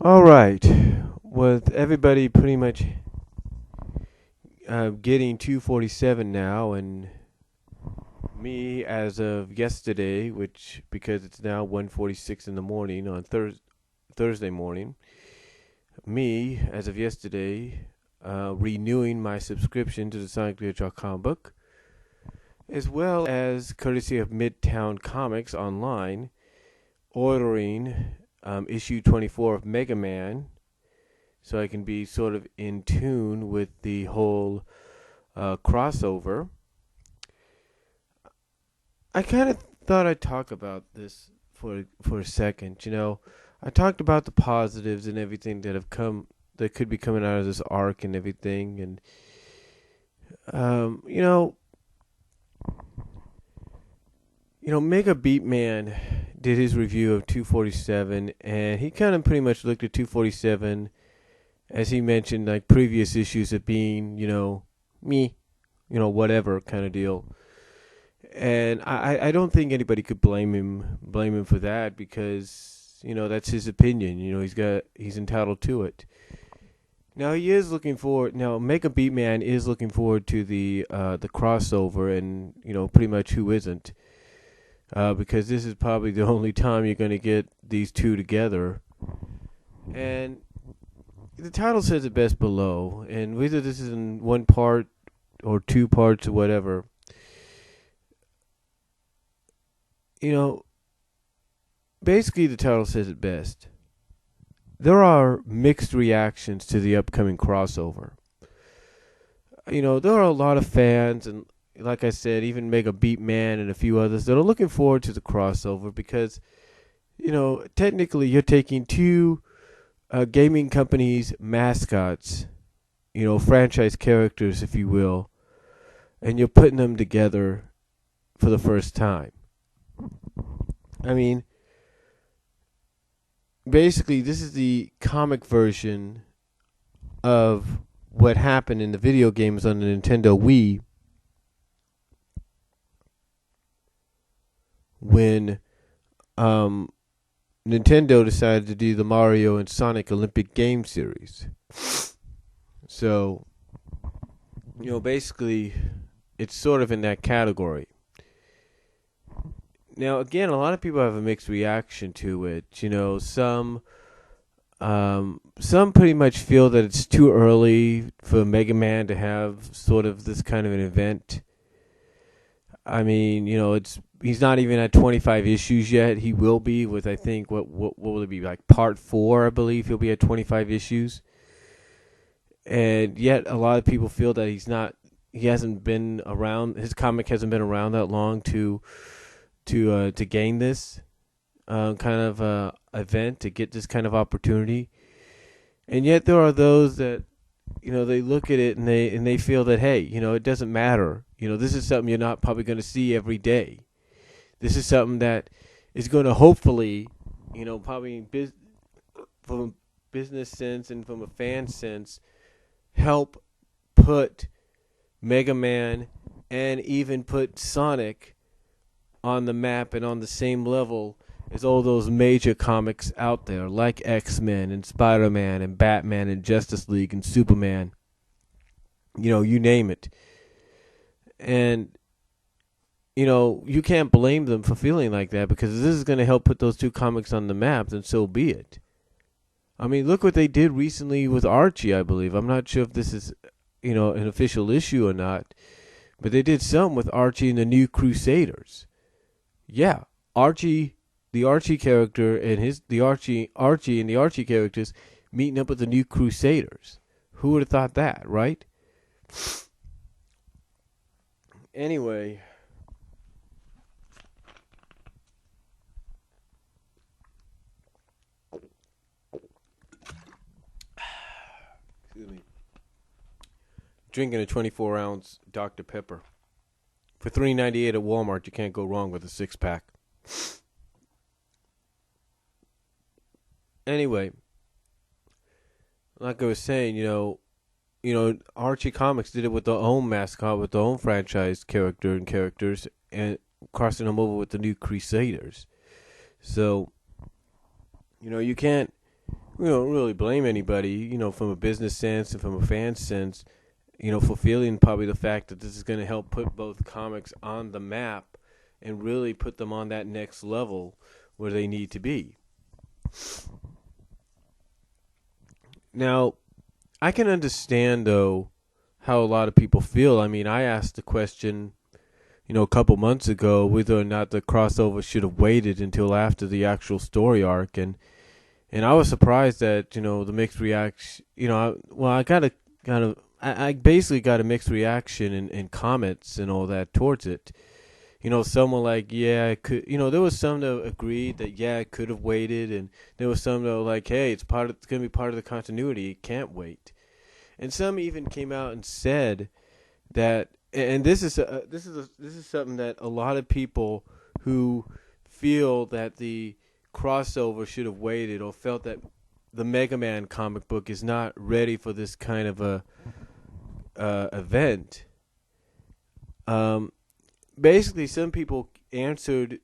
All right. With everybody pretty much getting 247 now, and me as of yesterday, which because it's now 1:46 in the morning on Thursday morning, me as of yesterday renewing my subscription to the Sonic the Hedgehog comic book, as well as courtesy of Midtown Comics online, ordering issue 24 of Mega Man so I can be sort of in tune with the whole crossover. I kind of thought I'd talk about this for a second. I talked about the positives and everything that could be coming out of this arc and everything, and um, you know, Mega Beatman did his review of 247, and he kind of pretty much looked at 247 as he mentioned, like previous issues of being, me, whatever kind of deal. And I don't think anybody could blame him for that because, that's his opinion. He's entitled to it. Now he is looking forward. Now Mega Beatman is looking forward to the crossover, and pretty much who isn't, because this is probably the only time you're going to get these two together. And the title says it best below, and whether this is in one part or two parts or whatever, basically the title says it best. There are mixed reactions to the upcoming crossover. There are a lot of fans, and like I said, even Mega Beatman and a few others that are looking forward to the crossover because, technically you're taking two gaming companies' mascots, franchise characters, if you will, and you're putting them together for the first time. I mean, basically, this is the comic version of what happened in the video games on the Nintendo Wii when Nintendo decided to do the Mario and Sonic Olympic Game Series. So, basically, it's sort of in that category. Now, again, a lot of people have a mixed reaction to it. Some pretty much feel that it's too early for Mega Man to have sort of this kind of an event. I mean, he's not even at 25 issues yet. He will be with, I think, what will it be, like part 4, I believe he'll be at 25 issues. And yet a lot of people feel that he hasn't been around, his comic hasn't been around that long to gain this kind of event, to get this kind of opportunity. And yet there are those that, they look at it and they feel that, hey, it doesn't matter. This is something you're not probably going to see every day. This is something that is going to hopefully, probably from a business sense and from a fan sense, help put Mega Man and even put Sonic on the map and on the same level as all those major comics out there, like X-Men and Spider-Man and Batman and Justice League and Superman. You name it. And, you can't blame them for feeling like that because if this is going to help put those two comics on the map, then so be it. I mean, look what they did recently with Archie, I believe. I'm not sure if this is, an official issue or not, but they did some with Archie and the New Crusaders. Yeah, Archie, the Archie character and Archie and the Archie characters meeting up with the New Crusaders. Who would have thought that, right? Anyway, excuse me. Drinking a 24-ounce Dr. Pepper. For $3.98 at Walmart, you can't go wrong with a 6-pack. Anyway, like I was saying, Archie Comics did it with their own mascot, with their own franchise characters, and crossing them over with the New Crusaders. So, you can't we don't really blame anybody, from a business sense and from a fan sense, for feeling probably the fact that this is going to help put both comics on the map and really put them on that next level where they need to be. Now, I can understand, though, how a lot of people feel. I mean, I asked the question, a couple months ago, whether or not the crossover should have waited until after the actual story arc, and I was surprised that the mixed reaction. I got a kind of I basically got a mixed reaction in comments and all that towards it. Some were like, yeah, it could. There was some that agreed that yeah, it could have waited, and there was some that were like, hey, it's going to be part of the continuity. It can't wait. And some even came out and said that, and this is something that a lot of people who feel that the crossover should have waited or felt that the Mega Man comic book is not ready for this kind of a event. Basically, some people answered,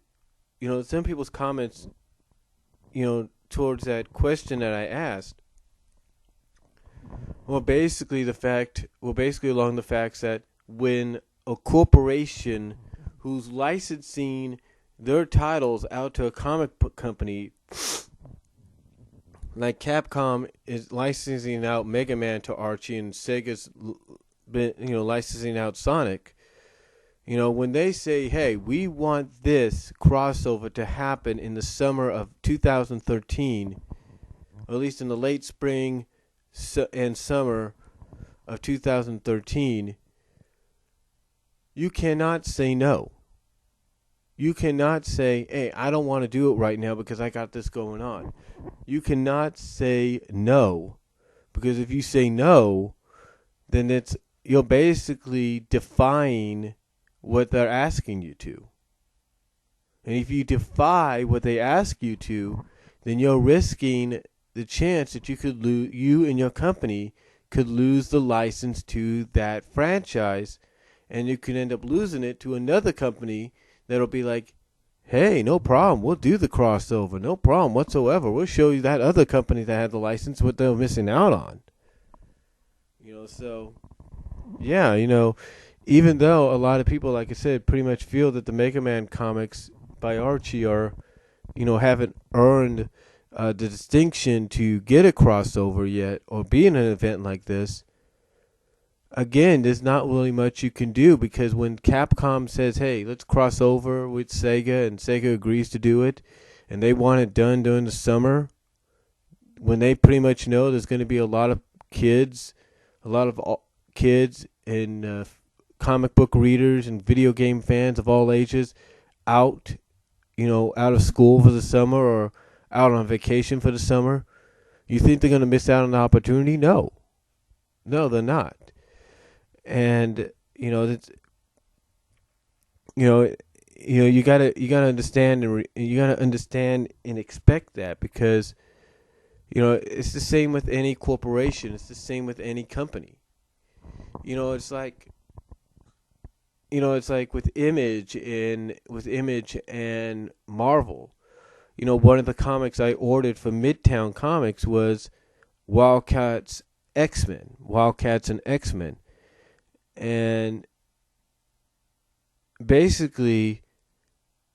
some people's comments, towards that question that I asked. Basically along the facts that when a corporation who's licensing their titles out to a comic book company, like Capcom is licensing out Mega Man to Archie and Sega's been, licensing out Sonic. When they say, hey, we want this crossover to happen in the summer of 2013, or at least in the late spring and summer of 2013, you cannot say no. You cannot say, hey, I don't want to do it right now because I got this going on. You cannot say no, because if you say no, then you're basically defying what they're asking you to. And if you defy what they ask you to, then you're risking the chance that you and your company could lose the license to that franchise, and you could end up losing it to another company that'll be like, hey, no problem, we'll do the crossover, no problem whatsoever. We'll show you that other company that had the license what they're missing out on. So yeah, even though a lot of people, like I said, pretty much feel that the Mega Man comics by Archie are, haven't earned the distinction to get a crossover yet or be in an event like this. Again, there's not really much you can do, because when Capcom says, hey, let's cross over with Sega, and Sega agrees to do it, and they want it done during the summer, when they pretty much know there's going to be a lot of kids and comic book readers and video game fans of all ages out of school for the summer or out on vacation for the summer, you think they're going to miss out on the opportunity? No, they're not. And you gotta understand, and you gotta understand and expect that, because it's the same with any corporation. It's the same with any company. It's like with Image and Marvel. One of the comics I ordered from Midtown Comics was Wildcats and X-Men. And basically,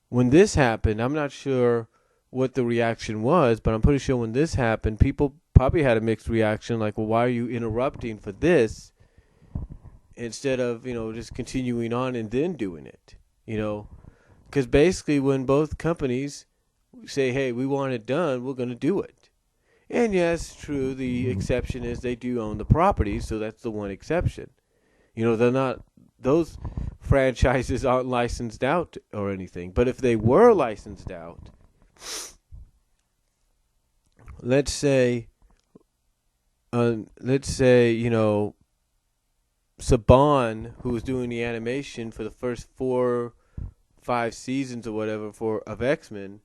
when this happened, I'm not sure what the reaction was, but I'm pretty sure when this happened, people probably had a mixed reaction, like, well, why are you interrupting for this instead of, just continuing on and then doing it? Because basically when both companies say, hey, we want it done, we're going to do it. And yes, true, the exception is they do own the property, so that's the one exception. They're not, those franchises aren't licensed out or anything. But if they were licensed out, let's say, Saban, who was doing the animation for the first 4-5 seasons or whatever of X-Men,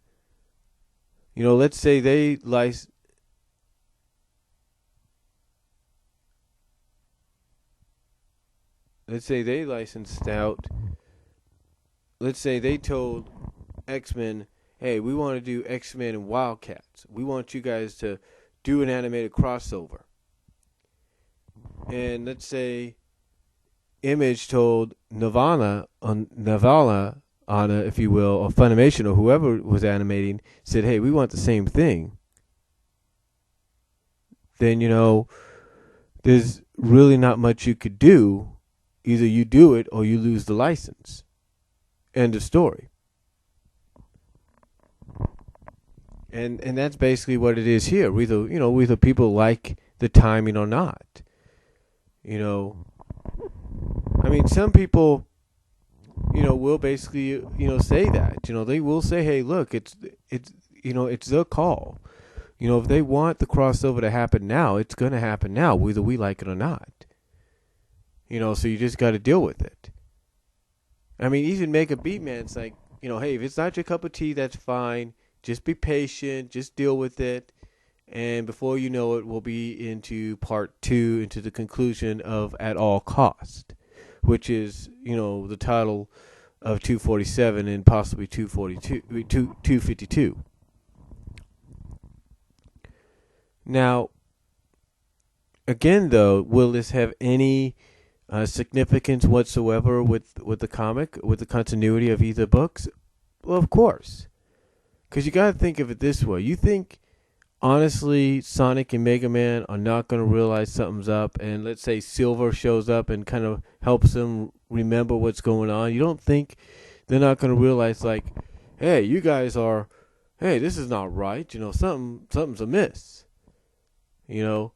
let's say they licensed out. Let's say they told X-Men, hey, we want to do X-Men and Wildcats. We want you guys to do an animated crossover. And let's say Image told Navala, Anna, if you will, or Funimation or whoever was animating, said, hey, we want the same thing. Then, there's really not much you could do. Either you do it or you lose the license. End of story. And that's basically what it is here. Whether people like the timing or not. Some people, will basically, say that. They will say, hey, look, it's their call. If they want the crossover to happen now, it's going to happen now, whether we like it or not. So you just got to deal with it. Even Mega Beatman's like, hey, if it's not your cup of tea, that's fine. Just be patient. Just deal with it. And before you know it, we'll be into part 2, into the conclusion of At All Cost, which is, the title of 247 and possibly 252. Now, again, though, will this have any significance whatsoever with the comic, with the continuity of either books? Well, of course. Because you got to think of it this way. You think, honestly, Sonic and Mega Man are not going to realize something's up, and let's say Silver shows up and kind of helps them remember what's going on. You don't think they're not going to realize, like, hey, you guys are, hey, this is not right. Something's amiss. And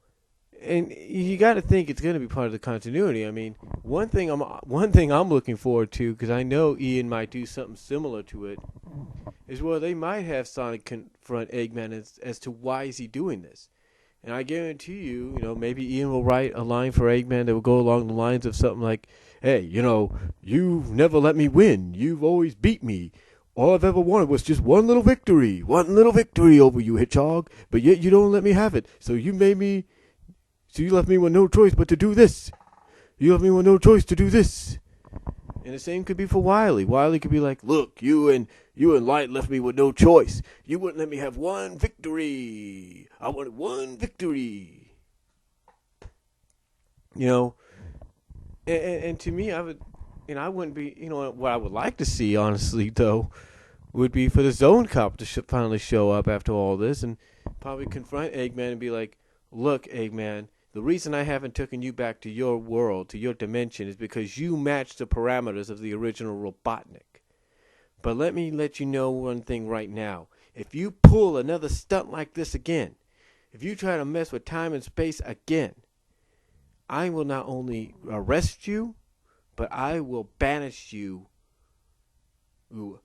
you got to think it's going to be part of the continuity. One thing I'm looking forward to, because I know Ian might do something similar to it, is where they might have Sonic confront Eggman as to why is he doing this. And I guarantee you, maybe Ian will write a line for Eggman that will go along the lines of something like, hey, you've never let me win. You've always beat me. All I've ever wanted was just one little victory over you, Hedgehog, but yet you don't let me have it. So you left me with no choice but to do this. You left me with no choice to do this. And the same could be for Wily. Wily could be like, look, you and Light left me with no choice. You wouldn't let me have one victory. I wanted one victory. And to me, I wouldn't be, what I would like to see, honestly, though, would be for the Zone Cop to finally show up after all this and probably confront Eggman and be like, look, Eggman, the reason I haven't taken you back to your world, to your dimension, is because you match the parameters of the original Robotnik. But let me let you know one thing right now. If you pull another stunt like this again, if you try to mess with time and space again, I will not only arrest you, but I will banish you to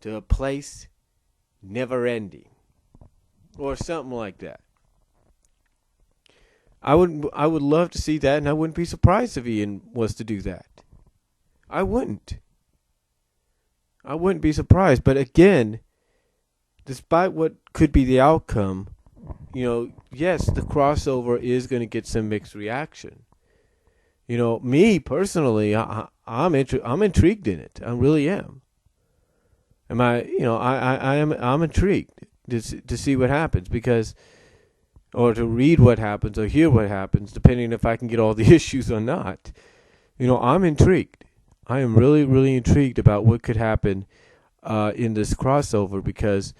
a place never ending. Or something like that. I would love to see that, and I wouldn't be surprised if Ian was to do that. I wouldn't be surprised. But again, despite what could be the outcome, yes, the crossover is going to get some mixed reaction. Me personally, I'm intrigued in it. I really am. I'm intrigued to see what happens, because, or to read what happens or hear what happens, depending if I can get all the issues or not. I'm intrigued. I am really, really intrigued about what could happen in this crossover, because,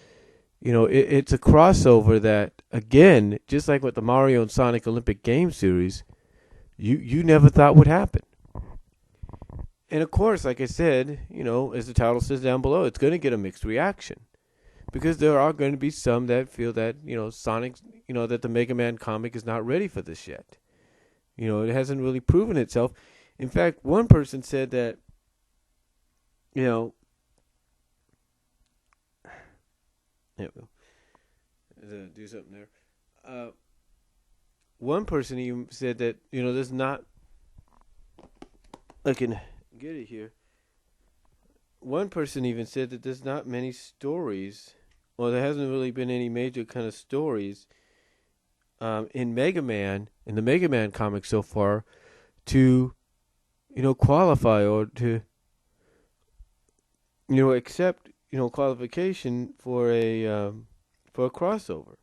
it's a crossover that, again, just like with the Mario and Sonic Olympic Game Series, you never thought would happen. And of course, like I said, as the title says down below, it's going to get a mixed reaction. Because there are going to be some that feel that, Sonic, that the Mega Man comic is not ready for this yet. It hasn't really proven itself. In fact, one person said that, do something there. One person even said that, there's not, I can get it here. One person even said that there's not many stories, or there hasn't really been any major kind of stories in Mega Man, in the Mega Man comic so far, to, qualify or to, accept, qualification for a crossover.